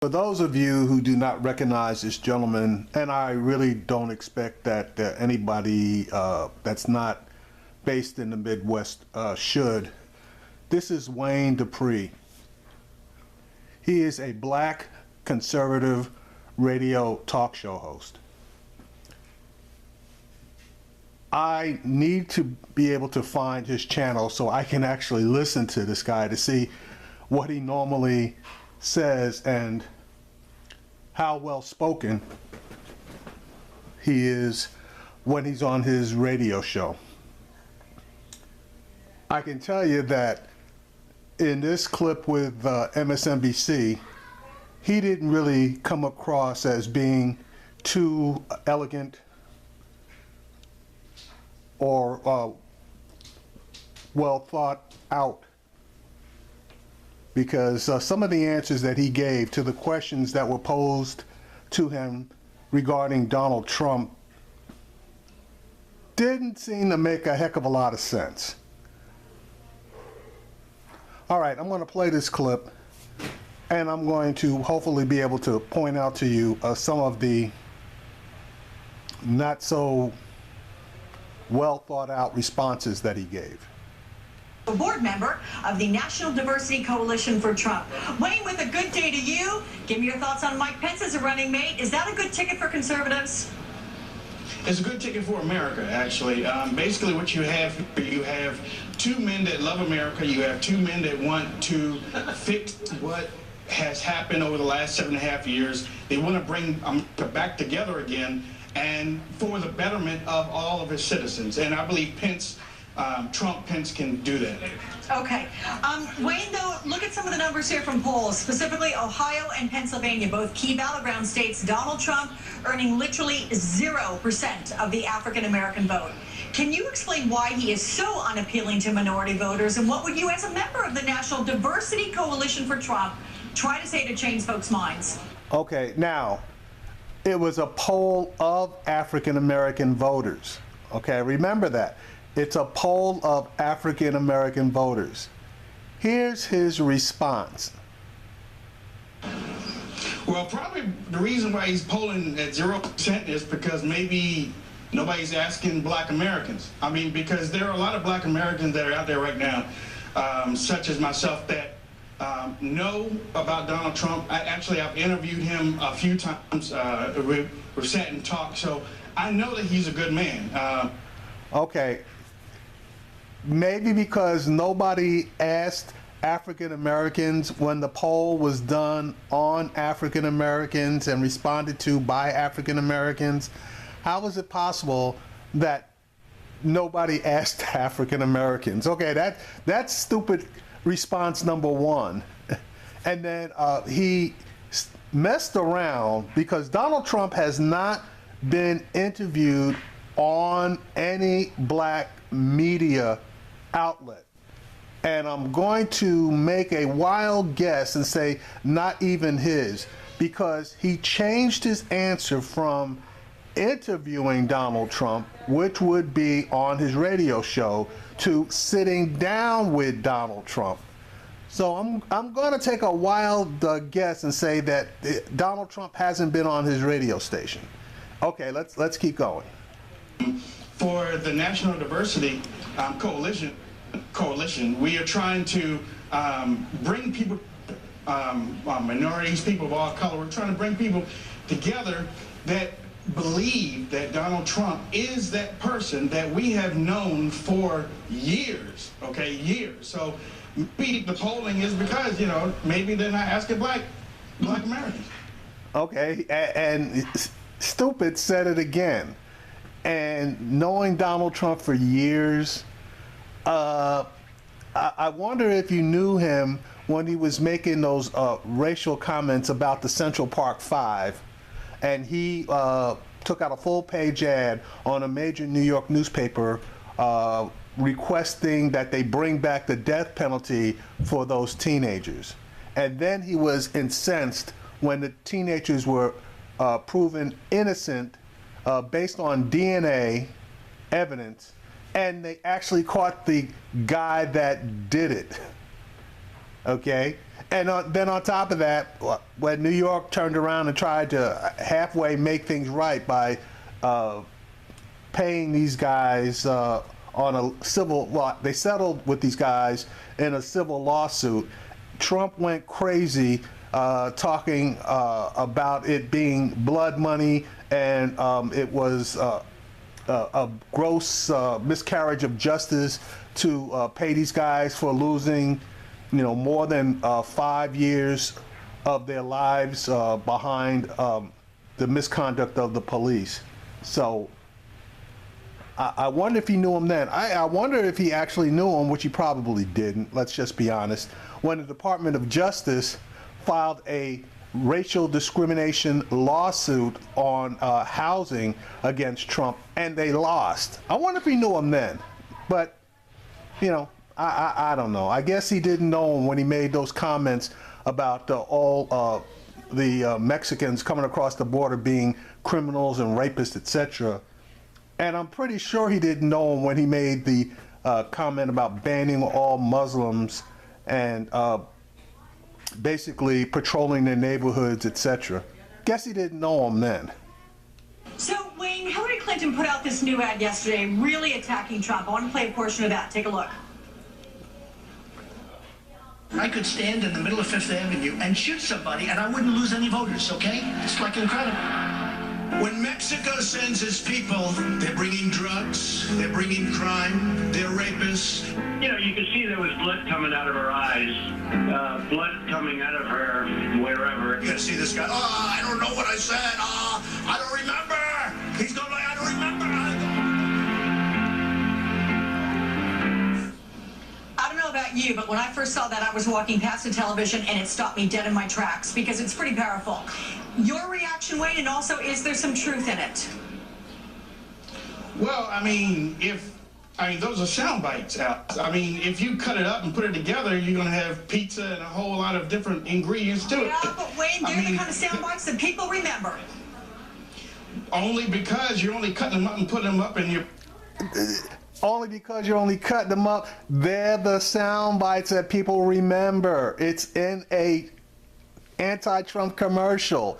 For those of you who do not recognize this gentleman, and I really don't expect that anybody that's not based in the Midwest should, this is Wayne Dupree. He is a black conservative radio talk show host. I need to be able to find his channel so I can actually listen to this guy to see what he normally says and how well spoken he is when he's on his radio show. I can tell you that in this clip with MSNBC, he didn't really come across as being too elegant or well thought out, because some of the answers that he gave to the questions that were posed to him regarding Donald Trump didn't seem to make a heck of a lot of sense. All right, I'm going to play this clip, and I'm going to hopefully be able to point out to you some of the not so well thought out responses that he gave. A board member of the National Diversity Coalition for Trump. Wayne, with a good day to you, give me your thoughts on Mike Pence as a running mate. Is that a good ticket for conservatives? It's a good ticket for America, actually. Basically what you have two men that love America. You have two men that want to fix what has happened over the last 7.5 years. They want to bring America back together again and for the betterment of all of his citizens. And I believe Pence can do that. Okay. Wayne, though, look at some of the numbers here from polls, specifically Ohio and Pennsylvania, both key battleground states. Donald Trump earning literally 0% of the African-American vote. Can you explain why he is so unappealing to minority voters, and what would you, as a member of the National Diversity Coalition for Trump, try to say to change folks' minds? Okay, now, it was a poll of African-American voters. Okay, remember that. It's a poll of African-American voters. Here's his response. Well, probably the reason why he's polling at 0% is because maybe nobody's asking black Americans. I mean, because there are a lot of black Americans that are out there right now, such as myself, that know about Donald Trump. I've interviewed him a few times. We've sat and talked, so I know that he's a good man. Okay. Maybe because nobody asked African Americans when the poll was done on African Americans and responded to by African Americans. How is it possible that nobody asked African Americans? Okay, that's stupid response number one. And then he messed around because Donald Trump has not been interviewed on any black media outlet. And I'm going to make a wild guess and say not even his, because he changed his answer from interviewing Donald Trump, which would be on his radio show, to sitting down with Donald Trump. So I'm going to take a wild guess and say that Donald Trump hasn't been on his radio station. Okay, let's keep going. For the National Diversity Coalition, we are trying to bring people, minorities, people of all color. We're trying to bring people together that believe that Donald Trump is that person that we have known for years, okay, years. So maybe the polling is because, you know, maybe they're not asking black Americans. Okay, and stupid said it again. And knowing Donald Trump for years, I wonder if you knew him when he was making those racial comments about the Central Park Five, and he took out a full-page ad on a major New York newspaper requesting that they bring back the death penalty for those teenagers. And then he was incensed when the teenagers were proven innocent based on DNA evidence, and they actually caught the guy that did it. Okay, and then on top of that, when New York turned around and tried to halfway make things right by paying these guys on a civil law, they settled with these guys in a civil lawsuit. Trump went crazy talking about it being blood money, and it was a gross miscarriage of justice to pay these guys for losing, more than 5 years of their lives behind the misconduct of the police. So I wonder if he knew him then. I wonder if he actually knew him, which he probably didn't, let's just be honest, when the Department of Justice filed a racial discrimination lawsuit on housing against Trump, and they lost. I wonder if he knew him then. But, I don't know. I guess he didn't know him when he made those comments about all the Mexicans coming across the border being criminals and rapists, etc. And I'm pretty sure he didn't know him when he made the comment about banning all Muslims and basically patrolling their neighborhoods, etc. Guess he didn't know him then. So, Wayne, Hillary Clinton put out this new ad yesterday really attacking Trump. I want to play a portion of that. Take a look. I could stand in the middle of Fifth Avenue and shoot somebody and I wouldn't lose any voters, okay? It's like incredible. When Mexico sends its people, they're bringing drugs, they're bringing crime, they're rapists. You could see there was blood coming out of her eyes, blood coming out of her wherever. You gotta see this guy. Oh, I don't know what I said. Oh, I don't remember. He's going like, I don't remember. I don't know about you, but when I first saw that, I was walking past the television and it stopped me dead in my tracks because it's pretty powerful. Your reaction, Wayne, and also, is there some truth in it? Well, those are sound bites, Alex. If you cut it up and put it together, you're going to have pizza and a whole lot of different ingredients to it. Yeah, but Wayne, they're the kind of sound bites that people remember. Only because you're only cutting them up and putting them up in your... Only because you're only cutting them up. They're the sound bites that people remember. It's in a anti-Trump commercial.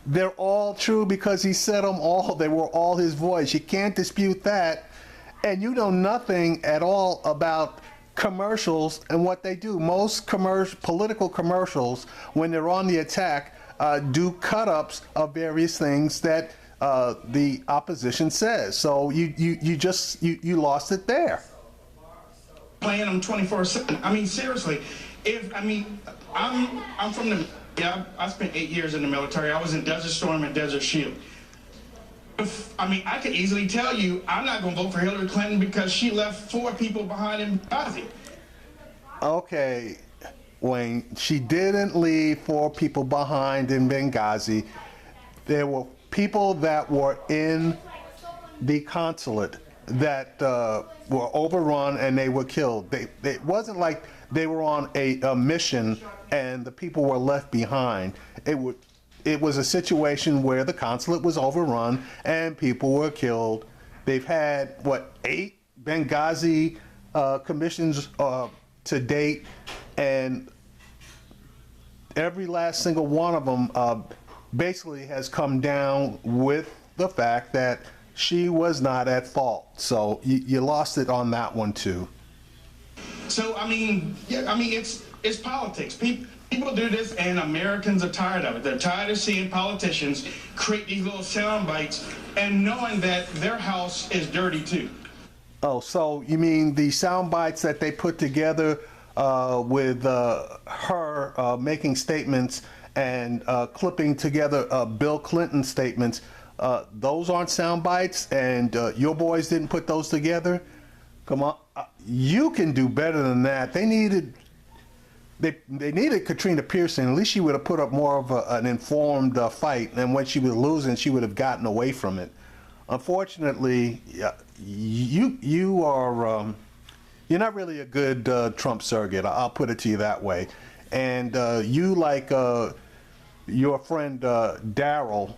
They're all true because he said them all. They were all his voice. You can't dispute that. And you know nothing at all about commercials and what they do. Most political commercials, when they're on the attack, do cut-ups of various things that the opposition says. So you lost it there. Playing them 24/7. Seriously. I'm from the... Yeah, I spent 8 years in the military. I was in Desert Storm and Desert Shield. I could easily tell you I'm not going to vote for Hillary Clinton because she left 4 people behind in Benghazi. Okay, Wayne, she didn't leave 4 people behind in Benghazi. There were people that were in the consulate that were overrun and they were killed. It wasn't like they were on a mission and the people were left behind. It was a situation where the consulate was overrun and people were killed. They've had, 8 Benghazi commissions to date, and every last single one of them basically has come down with the fact that she was not at fault. So you lost it on that one too. So it's politics. People do this, and Americans are tired of it. They're tired of seeing politicians create these little sound bites and knowing that their house is dirty too. Oh, so you mean the sound bites that they put together with her making statements and clipping together Bill Clinton statements, those aren't sound bites, and your boys didn't put those together? Come on, you can do better than that. They needed Katrina Pearson. At least she would have put up more of an informed fight, and when she was losing, she would have gotten away from it. Unfortunately, you are you're not really a good Trump surrogate. I'll put it to you that way. And you, like your friend Daryl,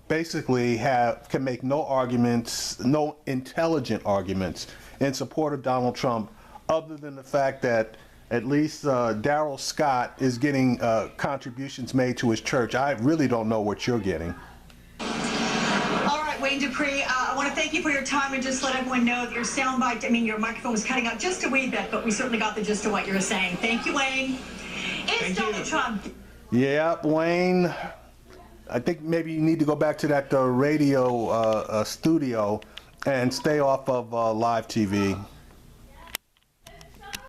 basically can make no arguments, no intelligent arguments in support of Donald Trump, other than the fact that at least Daryl Scott is getting contributions made to his church. I really don't know what you're getting. All right, Wayne Dupree, I want to thank you for your time and just let everyone know that your soundbite, I mean, your microphone was cutting out just a wee bit, but we certainly got the gist of what you were saying. Thank you, Wayne. Is Donald Trump... Yeah, Wayne, I think maybe you need to go back to that radio studio and stay off of live TV.